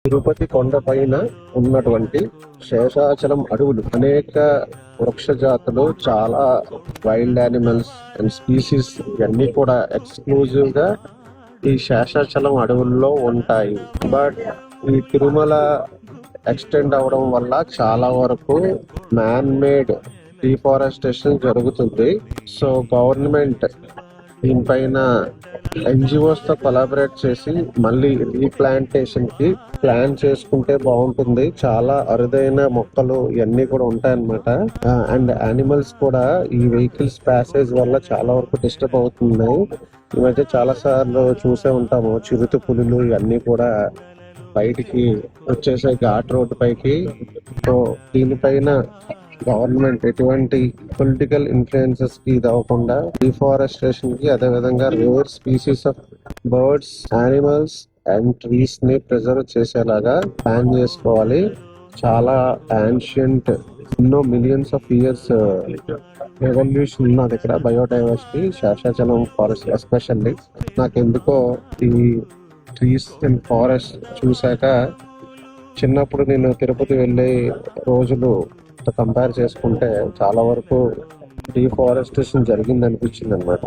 తిరుపతి కొండ పైన ఉన్నటువంటి శేషాచలం అడవులు అనేక వృక్ష జాతులు, చాలా వైల్డ్ యానిమల్స్ అండ్ స్పీసీస్ ఇవన్నీ కూడా ఎక్స్క్లూజివ్ గా ఈ శేషాచలం అడవుల్లో ఉంటాయి. బట్ ఈ తిరుమల ఎక్స్టెండ్ అవడం వల్ల చాలా వరకు మ్యాన్ మేడ్ డిఫారెస్టేషన్ జరుగుతుంది. సో గవర్నమెంట్ దీనిపైన ఎన్జిఓస్ తో కొలాబరేట్ చేసి మళ్ళీ రీప్లాంటేషన్ కి ప్లాన్ చేసుకుంటే బాగుంటుంది. చాలా అరుదైన మొక్కలు ఇవన్నీ కూడా ఉంటాయన్నమాట. అండ్ యానిమల్స్ కూడా ఈ వెహికల్స్ ప్యాసేజ్ వల్ల చాలా వరకు డిస్టర్బ్ అవుతున్నాయి. ఈ మధ్య చాలా సార్లు చూసే ఉంటాము చిరుత పులులు ఇవన్నీ కూడా బయటికి వచ్చేసే ఘాట్ రోడ్డు పైకి. సో దీనిపైన గవర్నమెంట్ ఎటువంటి పొలిటికల్ ఇన్ఫ్లుయెన్సెస్ కి ఇది అవ్వకుండా డిఫారెస్టేషన్ కి, అదే విధంగా rare species of birds, animals and trees ని ప్రిజర్వ్ చేసేలాగా ప్లాన్ చేసుకోవాలి. చాలా యాన్షియంట్, ఎన్నో మిలియన్స్ ఆఫ్ ఇయర్స్ రెవల్యూషన్ ఉన్నది ఇక్కడ బయోడైవర్సిటీ శేషాచలం ఫారెస్ట్ ఎస్పెషల్లీ. నాకెందుకో ఈ ట్రీస్ అండ్ ఫారెస్ట్ చూసాక చిన్నప్పుడు నేను తిరుపతి వెళ్ళే రోజులు కంపేర్ చేసుకుంటే చాలా వరకు డిఫారెస్టేషన్ జరిగింది అనిపించింది అనమాట.